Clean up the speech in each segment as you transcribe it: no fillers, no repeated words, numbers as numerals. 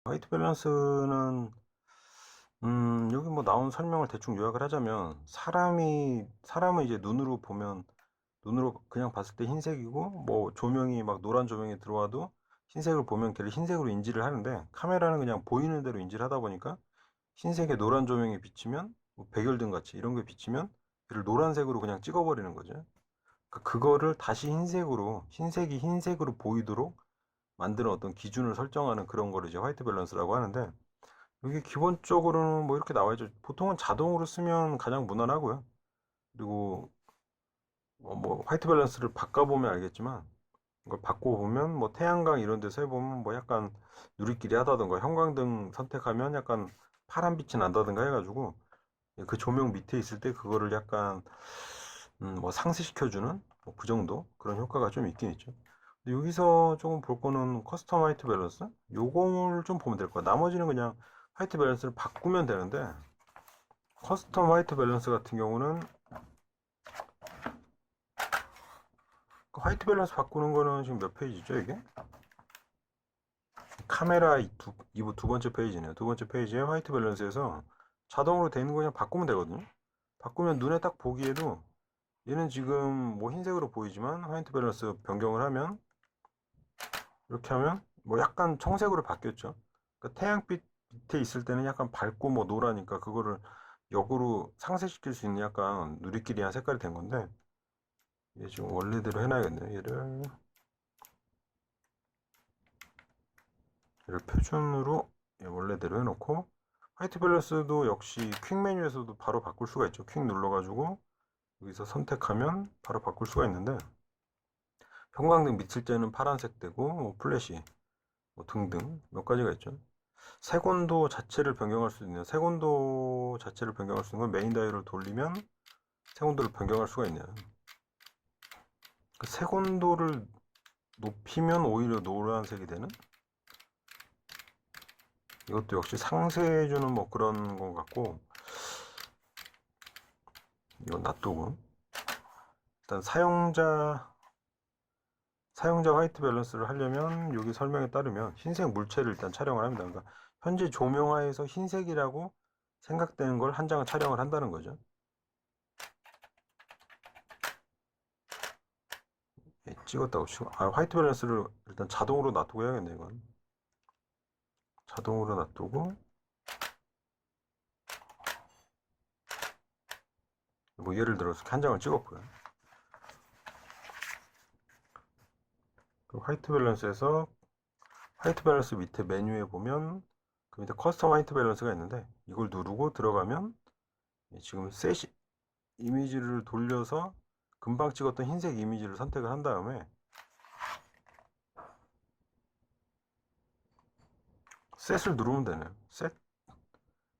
화이트 밸런스는 여기 뭐 나온 설명을 대충 요약을 하자면 사람은 이제 눈으로 보면 눈으로 그냥 봤을 때 흰색이고 뭐 조명이 막 노란 조명이 들어와도 흰색을 보면 걔를 흰색으로 인지를 하는데 카메라는 그냥 보이는 대로 인지를 하다 보니까 흰색에 노란 조명이 비치면 뭐 백열등 같이 이런 게 비치면 걔를 노란색으로 그냥 찍어버리는 거죠. 그러니까 그거를 다시 흰색이 흰색으로 보이도록 만드는 어떤 기준을 설정하는 그런 거를 이제 화이트 밸런스라고 하는데 이게 기본적으로는 뭐 이렇게 나와 있죠. 보통은 자동으로 쓰면 가장 무난하고요. 그리고 뭐 화이트 밸런스를 바꿔보면 알겠지만 이걸 바꿔보면 뭐 태양광 이런 데서 해보면 뭐 약간 누리끼리 하다던가 형광등 선택하면 약간 파란 빛이 난다든가 해가지고 그 조명 밑에 있을 때 그거를 약간 뭐 상쇄시켜주는 뭐그 정도 그런 효과가 좀 있긴 있죠. 근데 여기서 조금 볼 거는 커스텀 화이트 밸런스 요거를 좀 보면 될 거야. 나머지는 그냥 화이트 밸런스를 바꾸면 되는데 커스텀 화이트 밸런스 같은 경우는 그 화이트 밸런스 바꾸는 거는 지금 몇 페이지죠 이게? 카메라 두 번째 페이지네요. 두 번째 페이지에 화이트 밸런스에서 자동으로 되는 거 그냥 바꾸면 되거든요. 바꾸면 눈에 딱 보기에도 얘는 지금 뭐 흰색으로 보이지만 화이트 밸런스 변경을 하면 이렇게 하면 뭐 약간 청색으로 바뀌었죠. 그러니까 태양빛 밑에 있을 때는 약간 밝고 뭐 노라니까 그거를 역으로 상쇄시킬 수 있는 약간 누리끼리한 색깔이 된 건데 얘 지금 원래대로 해놔야겠네요. 얘를 표준으로 원래대로 해놓고 화이트 밸런스도 역시 퀵 메뉴에서도 바로 바꿀 수가 있죠. 퀵 눌러가지고 여기서 선택하면 바로 바꿀 수가 있는데 형광등 비칠 때는 파란색 되고 뭐 플래시 뭐 등등 몇 가지가 있죠. 색온도 자체를 변경할 수 있는 색온도 자체를 변경할 수 있는 건 메인 다이얼을 돌리면 색온도를 변경할 수가 있네요. 그 색온도를 높이면 오히려 노란색이 되는 이것도 역시 상쇄해주는 뭐 그런 것 같고 이건 놔두고 일단 사용자 화이트 밸런스를 하려면 여기 설명에 따르면 흰색 물체를 일단 촬영을 합니다. 그러니까 현재 조명하에서 흰색이라고 생각되는 걸 한 장을 촬영을 한다는 거죠. 예, 찍었다고 치고 화이트 밸런스를 일단 자동으로 놔두고 해야겠네 이건. 자동으로 놔두고 뭐 예를 들어서 한 장을 찍었고요. 그리고 화이트 밸런스 밑에 메뉴에 보면 그 밑에 커스텀 화이트 밸런스가 있는데 이걸 누르고 들어가면 지금 셋 이미지를 돌려서 금방 찍었던 흰색 이미지를 선택을 한 다음에 셋을 누르면 되네요. 셋.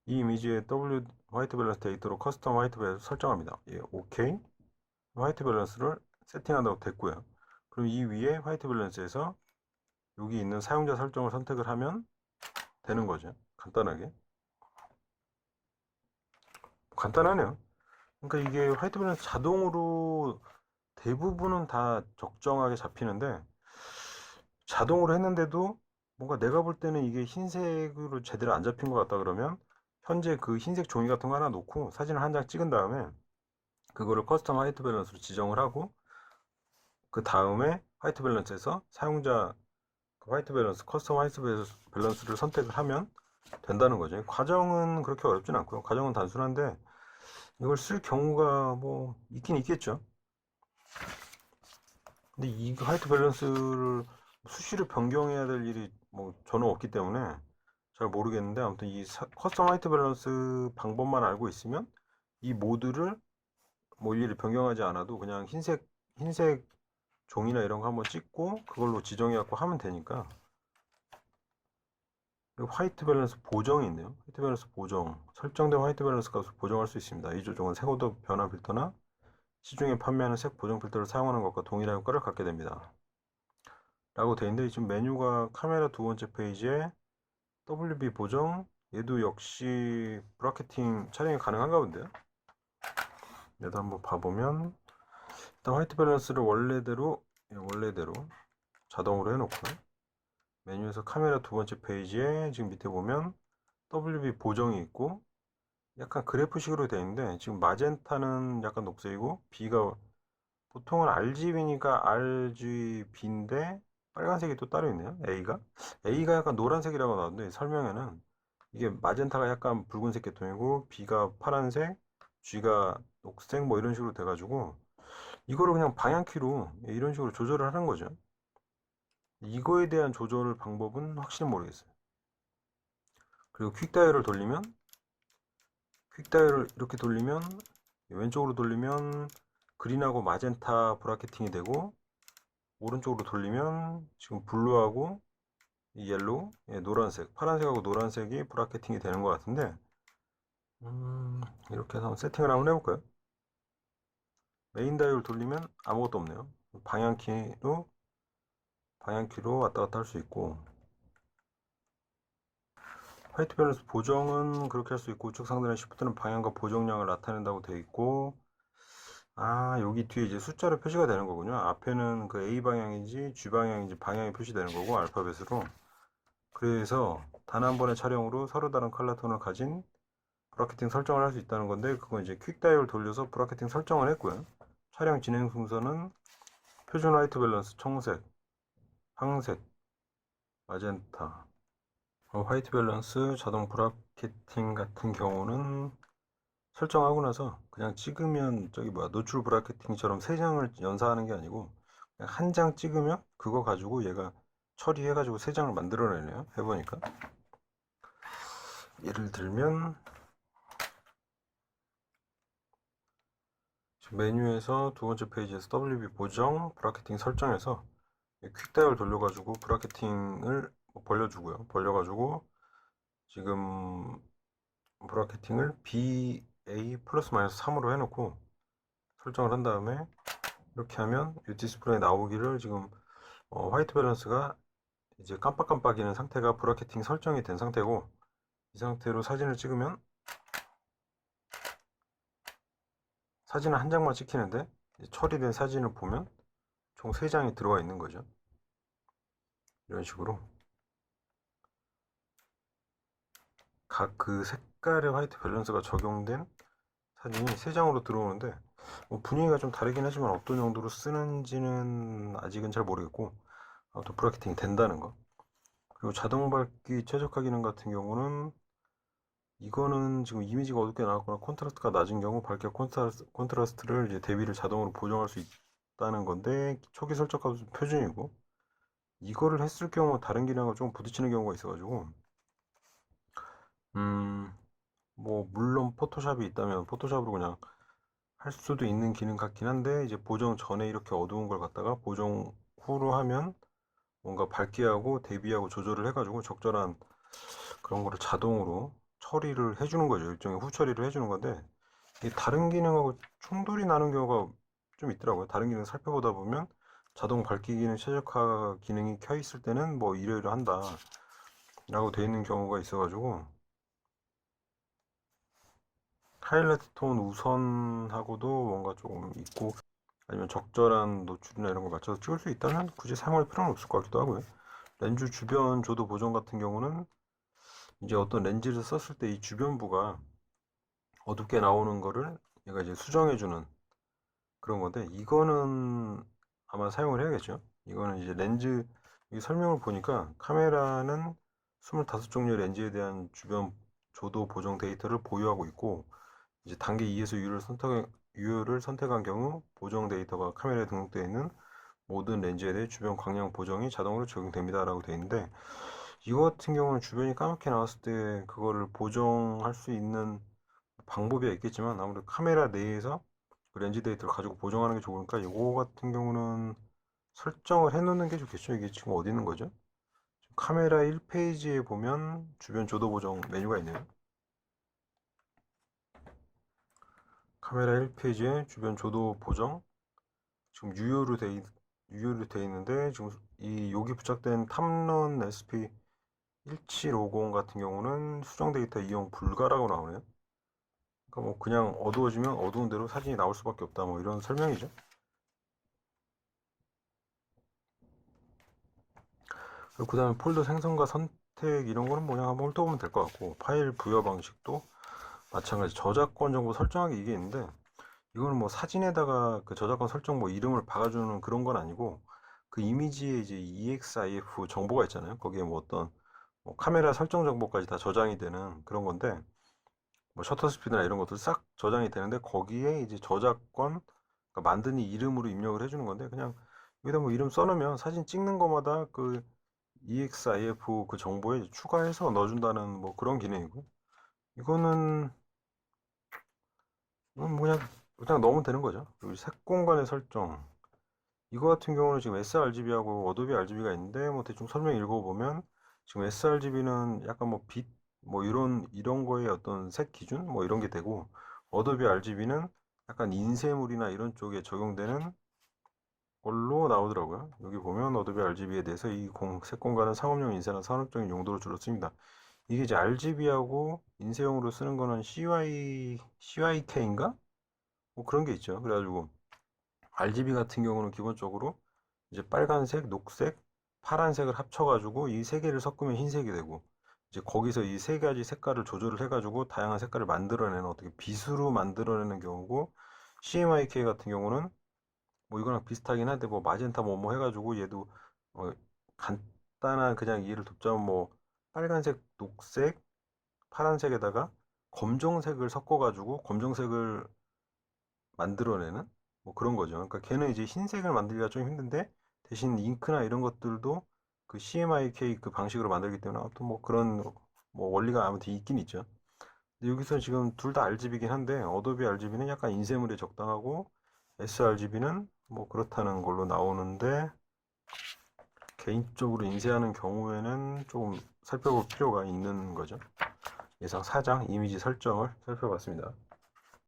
이 이미지에 W 화이트 밸런스 데이터로 커스텀 화이트 밸런스 설정합니다. 예, 오케이. 화이트 밸런스를 세팅한다고 됐고요. 그럼 이 위에 화이트 밸런스에서 여기 있는 사용자 설정을 선택을 하면 되는 거죠. 간단하게. 간단하네요. 그러니까 이게 화이트 밸런스 자동으로 대부분은 다 적정하게 잡히는데 자동으로 했는데도 뭔가 내가 볼 때는 이게 흰색으로 제대로 안 잡힌 것 같다 그러면 현재 그 흰색 종이 같은 거 하나 놓고 사진을 한 장 찍은 다음에 그거를 커스텀 화이트 밸런스로 지정을 하고 그 다음에 화이트 밸런스에서 사용자 그 화이트 밸런스 커스텀 화이트 밸런스를 선택을 하면 된다는 거죠. 과정은 그렇게 어렵진 않고요. 과정은 단순한데 이걸 쓸 경우가 뭐 있긴 있겠죠. 근데 이 화이트 밸런스를 수시로 변경해야 될 일이 뭐 저는 없기 때문에 잘 모르겠는데 아무튼 이 커스텀 화이트 밸런스 방법만 알고 있으면 이 모드를 뭐 일일이 변경하지 않아도 그냥 흰색 종이나 이런 거 한번 찍고 그걸로 지정해 갖고 하면 되니까. 그리고 화이트 밸런스 보정이 있네요. 화이트 밸런스 보정 설정된 화이트 밸런스 값을 보정할 수 있습니다. 이 조정은 색온도 변화 필터나 시중에 판매하는 색 보정 필터를 사용하는 것과 동일한 효과를 갖게 됩니다. 라고 되어 있는데 지금 메뉴가 카메라 두 번째 페이지에 WB 보정 얘도 역시 브라켓팅 촬영이 가능한가 본데요. 얘도 한번 봐보면 일단 화이트 밸런스를 원래대로 자동으로 해놓고 메뉴에서 카메라 두 번째 페이지에 지금 밑에 보면 WB 보정이 있고 약간 그래프식으로 되어 있는데 지금 마젠타는 약간 녹색이고 B가 보통은 RGB니까 RGB인데 빨간색이 또 따로 있네요. A가 약간 노란색이라고 나왔는데 설명에는 이게 마젠타가 약간 붉은색 계통이고 B가 파란색, G가 녹색 뭐 이런 식으로 돼가지고 이거를 그냥 방향키로 이런 식으로 조절을 하는 거죠. 이거에 대한 조절 방법은 확실히 모르겠어요. 그리고 퀵다이얼을 이렇게 돌리면 왼쪽으로 돌리면 그린하고 마젠타 브라켓팅이 되고 오른쪽으로 돌리면 지금 블루하고 이 옐로우, 노란색, 파란색하고 노란색이 브라켓팅이 되는 것 같은데 이렇게 해서 한번 세팅을 한번 해볼까요? 메인 다이얼 돌리면 아무것도 없네요. 방향키로 왔다 갔다 할 수 있고 화이트 밸런스 보정은 그렇게 할 수 있고 우측 상단의 시프트는 방향과 보정량을 나타낸다고 되어 있고 여기 뒤에 이제 숫자로 표시가 되는 거군요. 앞에는 그 A 방향인지 G 방향인지 방향이 표시되는 거고 알파벳으로. 그래서 단 한 번의 촬영으로 서로 다른 컬러 톤을 가진 브라켓팅 설정을 할 수 있다는 건데 그건 이제 퀵 다이얼 돌려서 브라켓팅 설정을 했고요. 촬영 진행 순서는 표준 화이트 밸런스 청색, 황색, 마젠타, 화이트 밸런스 자동 브라켓팅 같은 경우는 설정하고 나서 그냥 찍으면 저기 뭐야 노출 브라켓팅처럼 세 장을 연사하는 게 아니고 그냥 한 장 찍으면 그거 가지고 얘가 처리해가지고 세 장을 만들어내네요. 해보니까 예를 들면 메뉴에서 두 번째 페이지에서 WB 보정 브라켓팅 설정에서 퀵다이얼 돌려가지고 브라켓팅을 벌려주고요. 벌려가지고 지금 브라켓팅을 BA 플러스 마이너스 3으로 해놓고 설정을 한 다음에 이렇게 하면 이 디스플레이 나오기를 지금 화이트 밸런스가 이제 깜빡깜빡이는 상태가 브라켓팅 설정이 된 상태고 이 상태로 사진을 찍으면 사진은 한 장만 찍히는데 처리된 사진을 보면 총 3장이 들어가 있는 거죠. 이런 식으로 각 그 색깔의 화이트 밸런스가 적용된 사진이 3장으로 들어오는데 분위기가 좀 다르긴 하지만 어떤 용도로 쓰는지는 아직은 잘 모르겠고 또 브라켓팅이 된다는 거. 그리고 자동 밝기 최적화 기능 같은 경우는 이거는 지금 이미지가 어둡게 나왔거나 콘트라스트가 낮은 경우 밝기 콘트라스트를 이제 대비를 자동으로 보정할 수 있다는 건데 초기 설정값은 표준이고 이거를 했을 경우 다른 기능과 좀 부딪히는 경우가 있어가지고 음, 뭐 물론 포토샵이 있다면 포토샵으로 그냥 할 수도 있는 기능 같긴 한데 이제 보정 전에 이렇게 어두운 걸 갖다가 보정 후로 하면 뭔가 밝기하고 대비하고 조절을 해가지고 적절한 그런 거를 자동으로 처리를 해주는 거죠. 일종의 후처리를 해주는 건데 이게 다른 기능하고 충돌이 나는 경우가 좀 있더라고요. 다른 기능 살펴보다 보면 자동 밝기 기능 최적화 기능이 켜 있을 때는 뭐 이러이러한다 라고 되어 있는 경우가 있어가지고 하이라이트 톤 우선하고도 뭔가 조금 있고 아니면 적절한 노출이나 이런 걸 맞춰서 찍을 수 있다면 굳이 사용할 필요는 없을 것 같기도 하고요. 렌즈 주변 조도 보정 같은 경우는 이제 어떤 렌즈를 썼을 때 이 주변부가 어둡게 나오는 거를 얘가 이제 수정해주는 그런 건데 이거는 아마 사용을 해야겠죠. 이거는 이제 렌즈 설명을 보니까 카메라는 25종류의 렌즈에 대한 주변 조도 보정 데이터를 보유하고 있고 이제 단계 2에서 유효를 선택한 경우 보정 데이터가 카메라에 등록되어 있는 모든 렌즈에 대해 주변 광량 보정이 자동으로 적용됩니다 라고 되어 있는데 이거 같은 경우는 주변이 까맣게 나왔을 때 그거를 보정할 수 있는 방법이 있겠지만 아무래도 카메라 내에서 그 렌즈 데이터를 가지고 보정하는 게 좋으니까 이거 같은 경우는 설정을 해 놓는 게 좋겠죠. 이게 지금 어디 있는 거죠? 카메라 1페이지에 보면 주변 조도 보정 메뉴가 있네요. 카메라 1페이지에 주변 조도 보정 지금 유효로 돼 있는데 지금 이 여기 부착된 탐론 SP 1750 같은 경우는 수정 데이터 이용 불가라고 나오네요. 그러니까 뭐 그냥 어두워지면 어두운 대로 사진이 나올 수밖에 없다 뭐 이런 설명이죠. 그 다음에 폴더 생성과 선택 이런 거는 뭐 그냥 한번 훑어보면 될 것 같고, 파일 부여 방식도 마찬가지 저작권 정보 설정하기 이게 있는데, 이거는 뭐 사진에다가 그 저작권 설정 뭐 이름을 박아주는 그런 건 아니고, 그 이미지에 이제 EXIF 정보가 있잖아요. 거기에 뭐 어떤 뭐 카메라 설정 정보까지 다 저장이 되는 그런 건데, 뭐 셔터 스피드나 이런 것들 싹 저장이 되는데, 거기에 이제 저작권, 그러니까 만든 이 이름으로 입력을 해주는 건데, 그냥 여기다 뭐 이름 써놓으면 사진 찍는 거마다 그 EXIF 그 정보에 추가해서 넣어준다는 뭐 그런 기능이고, 이거는 이건 뭐 그냥 넣으면 되는 거죠. 그리고 색 공간의 설정, 이거 같은 경우는 지금 sRGB하고 어도비 RGB가 있는데, 뭐 대충 설명 읽어보면 지금 sRGB는 약간 뭐 빛, 뭐 이런 거에 어떤 색 기준 뭐 이런 게 되고, 어도비 RGB는 약간 인쇄물이나 이런 쪽에 적용되는 걸로 나오더라고요. 여기 보면 어도비 RGB에 대해서 색 공간은 상업용 인쇄나 산업적인 용도로 주로 씁니다. 이게 이제 RGB하고 인쇄용으로 쓰는 거는 CYK인가? 뭐 그런 게 있죠. 그래가지고 RGB 같은 경우는 기본적으로 이제 빨간색, 녹색, 파란색을 합쳐가지고 이 세 개를 섞으면 흰색이 되고, 이제 거기서 이 세 가지 색깔을 조절을 해가지고 다양한 색깔을 만들어내는, 어떻게 빛으로 만들어내는 경우고, CMYK 같은 경우는 뭐 이거랑 비슷하긴 한데 뭐 마젠타 뭐 해가지고 얘도 어 간단한 그냥 이해를 돕자면 뭐 빨간색, 녹색, 파란색에다가 검정색을 섞어가지고 검정색을 만들어내는 뭐 그런 거죠. 그러니까 걔는 이제 흰색을 만들기가 좀 힘든데, 대신 잉크나 이런 것들도 그 CMYK 그 방식으로 만들기 때문에 아무튼 뭐 그런 뭐 원리가 아무튼 있긴 있죠. 근데 여기서 지금 둘 다 RGB긴 한데, 어도비 RGB는 약간 인쇄물에 적당하고 sRGB는 뭐 그렇다는 걸로 나오는데, 개인적으로 인쇄하는 경우에는 조금 살펴볼 필요가 있는 거죠. 예상 4장 이미지 설정을 살펴봤습니다.